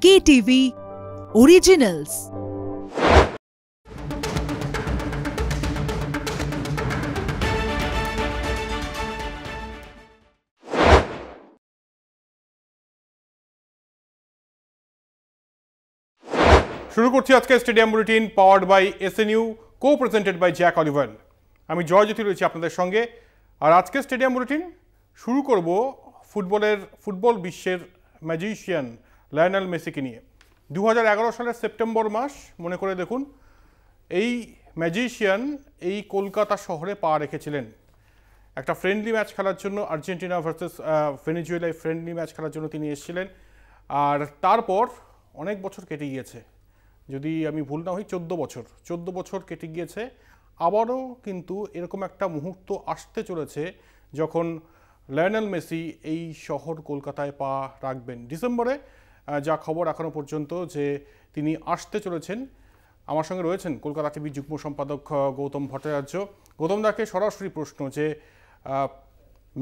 KTV Originals। শুরু করছি আজকে stadium bulletin powered by SNU, co presented by Jack Oliver. আমি জয়জ্যোতি রয়েছি আপনাদের সঙ্গে। আর আজকে স্টেডিয়াম বুলেটিন শুরু করব ফুটবল বিশ্বের ম্যাজিশিয়ান লায়নেল মেসিকে নিয়ে। 2011 সালের সেপ্টেম্বর মাস মনে করে দেখুন, এই ম্যাজিশিয়ান এই কলকাতা শহরে পা রেখেছিলেন একটা ফ্রেন্ডলি ম্যাচ খেলার জন্য। আর্জেন্টিনা ভার্সেস ভেনেজুয়েলায় ফ্রেন্ডলি ম্যাচ খেলার জন্য তিনি এসেছিলেন। আর তারপর অনেক বছর কেটে গিয়েছে, যদি আমি ভুল না হই 14 বছর কেটে গিয়েছে। আবারও কিন্তু এরকম একটা মুহূর্ত আসতে চলেছে যখন লায়নেল মেসি এই শহর কলকাতায় পা রাখবেন ডিসেম্বরে। যা খবর এখনও পর্যন্ত যে তিনি আসতে চলেছেন। আমার সঙ্গে রয়েছেন কলকাতা টিভির যুগ্ম সম্পাদক গৌতম ভট্টাচার্য। গৌতম দাকে সরাসরি প্রশ্ন যে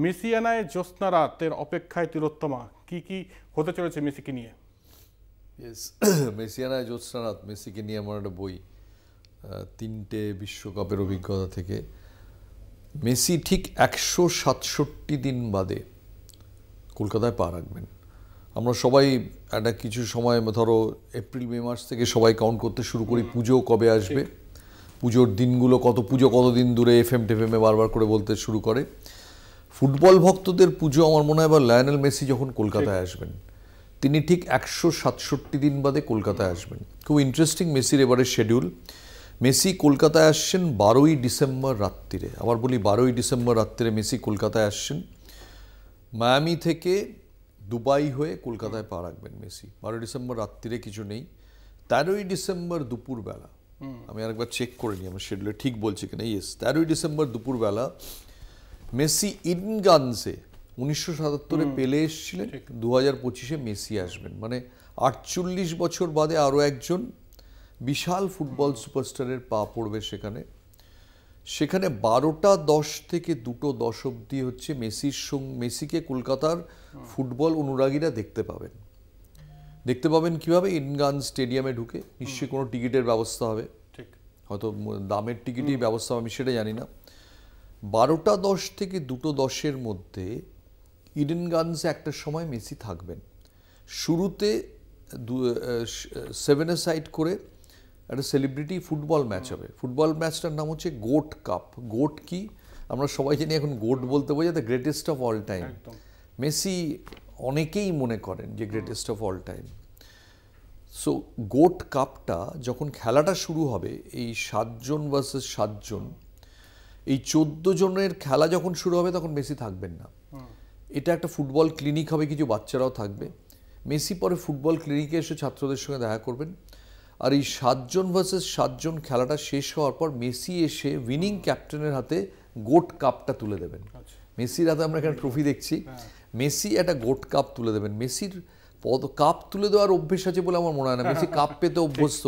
মেসিয়ানায় জ্যোৎস্না রাতের অপেক্ষায় তিলোত্তমা, কি হতে চলেছে মেসিকে নিয়ে? মেসিয়ানায় জ্যোৎস্না রাত, মেসিকে নিয়ে আমার একটা বই, 3টে বিশ্বকাপের অভিজ্ঞতা থেকে। মেসি ঠিক 167 দিন বাদে কলকাতায় পা রাখবেন। আমরা সবাই একটা কিছু সময়, ধরো এপ্রিল মে মাস থেকে সবাই কাউন্ট করতে শুরু করি পুজো কবে আসবে, পুজোর দিনগুলো পুজো কতদিন দূরে, এফএম টেফএমে বারবার করে বলতে শুরু করে। ফুটবল ভক্তদের পুজো আমার মনে হয় এবার লায়নেল মেসি যখন কলকাতায় আসবেন, তিনি ঠিক 167 দিন বাদে কলকাতায় আসবেন। খুব ইন্টারেস্টিং মেসির এবারের শিডিউল। মেসি কলকাতায় আসছেন 12ই ডিসেম্বর রাত্রিরে। আবার বলি 12ই ডিসেম্বর রাত্রিরে মেসি কলকাতায় আসছেন। মায়ামি থেকে দুবাই হয়ে কলকাতায় পা রাখবেন মেসি। 12 ডিসেম্বর রাত্রিরে কিছু নেই। 13ই ডিসেম্বর দুপুরবেলা, আমি আরেকবার চেক করে নিই আমার শিডিউলে ঠিক বলছি কিনা। 13ই ডিসেম্বর দুপুরবেলা মেসি ইডেনগানসে 1977-এ পেলে এসেছিলেন, 2025-এ মেসি আসবেন। মানে 48 বছর বাদে আরও একজন বিশাল ফুটবল সুপারস্টারের পা পড়বে সেখানে। 12টা 10 থেকে 2টো 10 অবধি হচ্ছে মেসিকে কলকাতার ফুটবল অনুরাগীরা দেখতে পাবেন কিভাবে? ইডেনগান স্টেডিয়ামে ঢুকে নিশ্চয়ই কোনো টিকিটের ব্যবস্থা হবে, হয়তো দামের টিকিটই ব্যবস্থা হবে, আমি সেটা জানি না। 12টা 10 থেকে 2টো 10-এর মধ্যে ইডেনগানসে একটা সময় মেসি থাকবেন। শুরুতে 7-a-সাইড করে একটা সেলিব্রিটি ফুটবল ম্যাচ হবে। ফুটবল ম্যাচটার নাম হচ্ছে গোট কাপ। গোট কি আমরা সবাই জানি, এখন গোট বলতে বোঝায় the greatest of all time. Messi অনেকেই মনে করেন যে greatest of all time. So goat কাপটা যখন খেলাটা শুরু হবে, এই 7 জন ভার্সেস 7 জন, এই 14 জনের খেলা যখন শুরু হবে তখন মেসি থাকবেন না। এটা একটা ফুটবল ক্লিনিক হবে, কিছু বাচ্চারাও থাকবে। মেসি পরে ফুটবল ক্লিনিকে এসে ছাত্রদের সঙ্গে দেখা করবেন। আর এই 7 জন ভার্সেস 7 জন খেলাটা শেষ হওয়ার পর মেসি এসে উইনিং ক্যাপ্টেনের হাতে গোট কাপটা তুলে দেবেন। মেসির হাতে আমরা এখানে ট্রফি দেখছি, মেসি একটা গোট কাপ তুলে দেবেন। মেসির কাপ তুলে দেওয়ার অভ্যেস আছে বলে আমার মনে হয় না। মেসি কাপ পেতে অভ্যস্ত,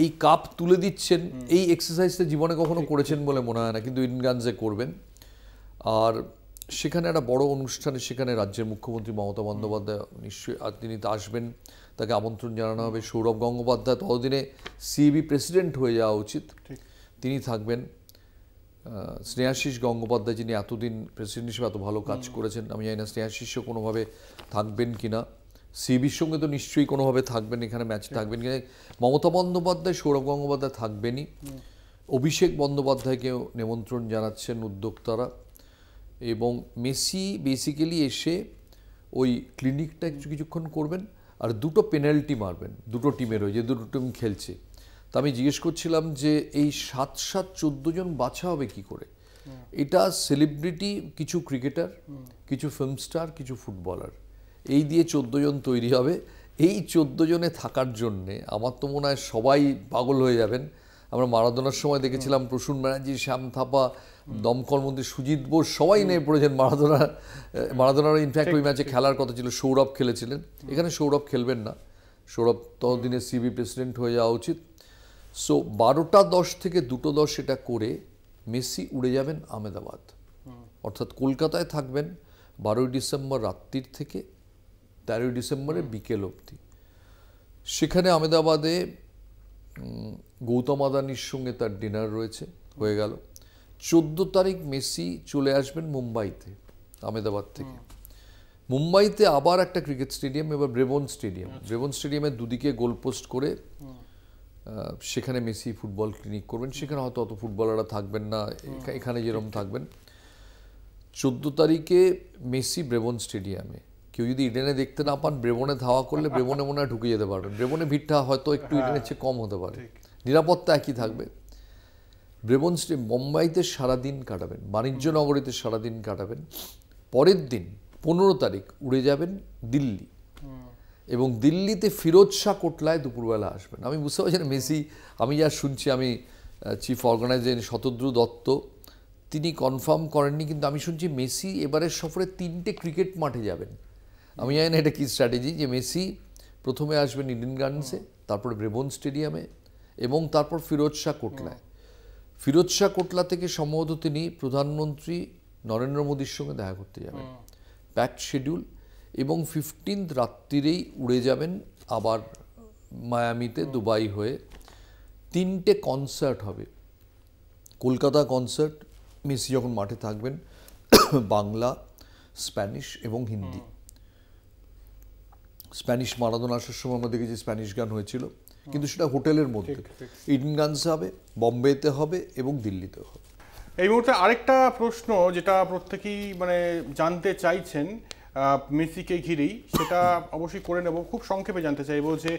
এই কাপ তুলে দিচ্ছেন, এই এক্সারসাইজটা জীবনে কখনো করেছেন বলে মনে হয় না, কিন্তু ইডেনগানসে করবেন। আর সেখানে একটা বড় অনুষ্ঠানে, সেখানে রাজ্যের মুখ্যমন্ত্রী মমতা বন্দ্যোপাধ্যায় নিশ্চয়ই তিনি আসবেন, তাকে আমন্ত্রণ জানানো হবে। সৌরভ গঙ্গোপাধ্যায় ততদিনে সিইবি প্রেসিডেন্ট হয়ে যাওয়া উচিত, তিনি থাকবেন। স্নেহাশিস গঙ্গোপাধ্যায়, যিনি এতদিন প্রেসিডেন্ট হিসেবে এত ভালো কাজ করেছেন, আমি জানি না স্নেহাশিসও কোনোভাবে থাকবেন কিনা। সিবির সঙ্গে তো নিশ্চয়ই কোনোভাবে থাকবেন, এখানে ম্যাচ থাকবেন কিনা। মমতা বন্দ্যোপাধ্যায়, সৌরভ গঙ্গোপাধ্যায় থাকবেনই। অভিষেক বন্দ্যোপাধ্যায়কেও নিমন্ত্রণ জানাচ্ছেন উদ্যোক্তারা। এবং মেসি বেসিক্যালি এসে ওই ক্লিনিকটা কিছুক্ষণ করবেন আর 2টো পেনাল্টি মারবেন, 2টো টিমের হয়ে, যে 2টো টিম খেলছে। তা আমি জিজ্ঞেস করছিলাম যে এই 7-7-14 জন বাছা হবে কি করে? এটা সেলিব্রিটি, কিছু ক্রিকেটার, কিছু ফিল্ম স্টার, কিছু ফুটবলার, এই দিয়ে 14 জন তৈরি হবে। এই 14 জনে থাকার জন্যে আমার তো মনে হয় সবাই পাগল হয়ে যাবেন। আমরা মারাদোনার সময় দেখেছিলাম প্রসূন ব্যানার্জি, শ্যাম থাপা, দমকল মন্ত্রী সুজিত বোস সবাই নেমে পড়েছেন মারাদোনার। ইনফ্যাক্ট ওই ম্যাচে খেলার কথা ছিল, সৌরভ খেলেছিলেন। এখানে সৌরভ খেলবেন না, সৌরভ ততদিনে সিবি প্রেসিডেন্ট হয়ে যাওয়া উচিত। সো 12টা 10 থেকে 2টো 10 এটা করে মেসি উড়ে যাবেন আহমেদাবাদ, অর্থাৎ কলকাতায় থাকবেন 12ই ডিসেম্বর রাত্রির থেকে 13ই ডিসেম্বরের বিকেল অবধি। সেখানে আহমেদাবাদে গৌতম আদানির সঙ্গে তার ডিনার রয়েছে, হয়ে গেল। 14 তারিখ মেসি চলে আসবেন মুম্বাইতে, আহমেদাবাদ থেকে। মুম্বাইতে আবার একটা ক্রিকেট স্টেডিয়াম, এবার ব্রেবন স্টেডিয়ামের দুদিকে গোলপোস্ট করে সেখানে মেসি ফুটবল ক্লিনিক করবেন। সেখানে হয়তো অত ফুটবলাররা থাকবেন না, এখানে যেরকম থাকবেন। 14 তারিখে মেসি ব্রেবন স্টেডিয়ামে। কেউ যদি ইডেনে দেখতে না পান, ব্রেবনে ধাওয়া করলে ব্রেবনে মনে হয় ঢুকে যেতে পারবেন। ব্রেবনে ভিড়টা হয়তো একটু ইডেনের চেয়ে কম হতে পারে, নিরাপত্তা একই থাকবে। ব্রেবন স্টেডিয়াম মুম্বাইতে সারাদিন কাটাবেন, বাণিজ্য নগরীতে সারাদিন কাটাবেন। পরের দিন 15 তারিখ উড়ে যাবেন দিল্লি, এবং দিল্লিতে ফিরোজ শাহ কোটলায় দুপুরবেলা আসবেন। আমি বুঝতে পারছি না মেসি, আমি যা শুনছি, আমি চিফ অর্গানাইজার শতদ্রু দত্ত তিনি কনফার্ম করেননি, কিন্তু আমি শুনছি মেসি এবারের সফরে 3টে ক্রিকেট মাঠে যাবেন। আমি জানি না এটা কী স্ট্র্যাটেজি, যে মেসি প্রথমে আসবেন ইডেন গার্ডেন্সে, তারপরে ব্রেবন স্টেডিয়ামে, এবং তারপর ফিরোজ শাহ কোটলায়। ফিরোজ শাহ কোটলা থেকে সম্ভবত তিনি প্রধানমন্ত্রী নরেন্দ্র মোদীর সঙ্গে দেখা করতে যাবেন, প্যাকড শিডিউল। এবং 15 রাত্রিরেই উড়ে যাবেন আবার মায়ামিতে, দুবাই হয়ে। 3টে কনসার্ট হবে, কলকাতা কনসার্ট, মেসি যখন মাঠে থাকবেন, বাংলা, স্প্যানিশ এবং হিন্দি। স্প্যানিশ মারাদোনা আসার সময় আমরা দেখেছি স্প্যানিশ গান হয়েছিল, কিন্তু সেটা হোটেলের মধ্যে। ইডেন গার্ডেন্সে হবে, বম্বেতে হবে এবং দিল্লিতে হবে। এই মুহূর্তে আরেকটা প্রশ্ন যেটা প্রত্যেকেই মানে জানতে চাইছেন মেসিকে ঘিরেই, সেটা অবশ্যই করে নেব। খুব সংক্ষেপে জানতে চাইবো যে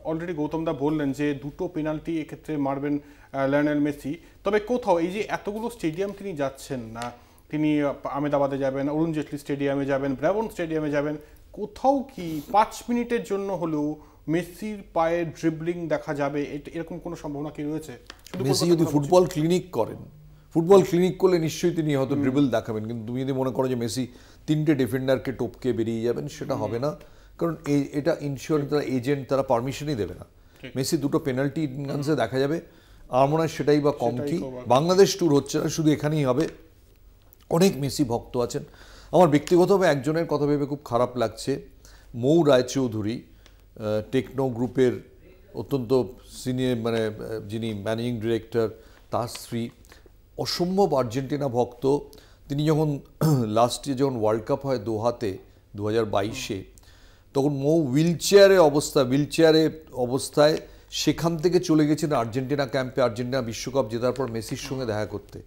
অলরেডি গৌতমদা বললেন যে 2টো পেনাল্টি এক্ষেত্রে মারবেন লিওনেল মেসি, তবে কোথাও এই যে এতগুলো স্টেডিয়াম তিনি যাচ্ছেন না, তিনি আহমেদাবাদে যাবেন, অরুণ জেটলি স্টেডিয়ামে যাবেন, ব্রেবন স্টেডিয়ামে যাবেন, কোথাও কি 5 মিনিটের জন্য হলেও মেসির পায়ে ড্রিবলিং দেখা যাবে, এরকম কোনো সম্ভাবনা কি রয়েছে? মেসি যদি ফুটবল ক্লিনিক করেন, ফুটবল ক্লিনিক করলে নিশ্চয়ই তিনি হয়তো ড্রিবল দেখাবেন, কিন্তু তুমি যদি মনে করো যে মেসি 3টে ডিফেন্ডারকে টপকে বেরিয়ে যাবেন, সেটা হবে না। কারণ এটা ইনশিওর তারা এজেন্ট, তারা পারমিশনই দেবে না। মেসি 2টো পেনাল্টি ইডেন গার্ডেন্সে দেখা যাবে, আমার মনে হয় সেটাই বা কম কি। বাংলাদেশ ট্যুর হচ্ছে না, শুধু এখানেই হবে। অনেক মেসি ভক্ত আছেন। আমার ব্যক্তিগতভাবে একজনের কথা ভেবে খুব খারাপ লাগছে, মৌ রায়চৌধুরী, টেকনো গ্রুপের অত্যন্ত সিনিয়র, মানে যিনি ম্যানেজিং ডিরেক্টর, তার স্ত্রী অসম্ভব আর্জেন্টিনা ভক্ত। তিনি যখন লাস্ট ইয়ার যখন ওয়ার্ল্ড কাপ হয় দোহাতে 2022-এ, তখন মৌ হুইলচেয়ারে অবস্থায় সেখান থেকে চলে গেছেন আর্জেন্টিনা ক্যাম্পে, আর্জেন্টিনা বিশ্বকাপ জেতার পর মেসির সঙ্গে দেখা করতে।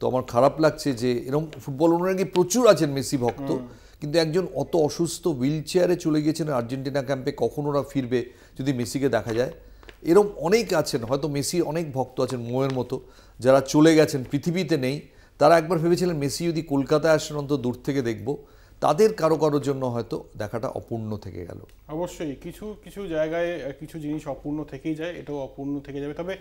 তো আমার খারাপ লাগছে যে এরকম ফুটবল অনুরাগী প্রচুর আছেন মেসি ভক্ত, কিন্তু একজন অত অসুস্থ হুইলচেয়ারে চলে গেছেন আর্জেন্টিনা ক্যাম্পে, কখন ওরা ফিরবে যদি মেসিকে দেখা যায়? এরকম অনেক আছেন, হয়তো মেসির অনেক ভক্ত আছেন মৌয়ের মতো, যারা চলে গেছেন, পৃথিবীতে নেই। তারা একবার ভেবেছিলেন মেসি যদি কলকাতায় আসেন অন্তত দূর থেকে দেখব, তাদের কারোর জন্য হয়তো দেখাটা অপূর্ণ থেকে গেল। অবশ্যই কিছু কিছু জায়গায় কিছু জিনিস অপূর্ণ থেকেই যায়, এটাও অপূর্ণ থেকে যাবে। তবে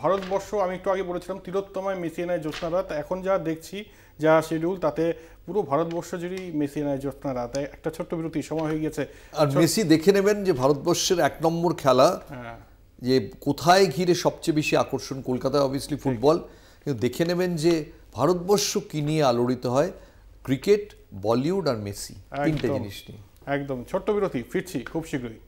ভারতবর্ষ, আমি একটু আগে বলেছিলাম তিলোত্তমায় মেসি এনায় জ্যোৎস্নারাত, এখন যা দেখছি যা শিডিউল, তাতে পুরো ভারতবর্ষ জুড়েই মেসি এনায় জ্যোৎস্নারাত। একটা ছোট্ট বিরতি, সময় হয়ে গেছে। আর মেসি দেখে নেবেন যে ভারতবর্ষের 1 নম্বর খেলা যে কোথায় ঘিরে সবচেয়ে বেশি আকর্ষণ, কলকাতায় অবভিয়াসলি ফুটবল, কিন্তু দেখে নেবেন যে ভারতবর্ষ কি নিয়ে আলোড়িত হয়, ক্রিকেট, বলিউড আর মেসি, 3টে জিনিস নিয়ে। একদম ছোট্ট বিরতি, ফিরছি খুব শীঘ্রই।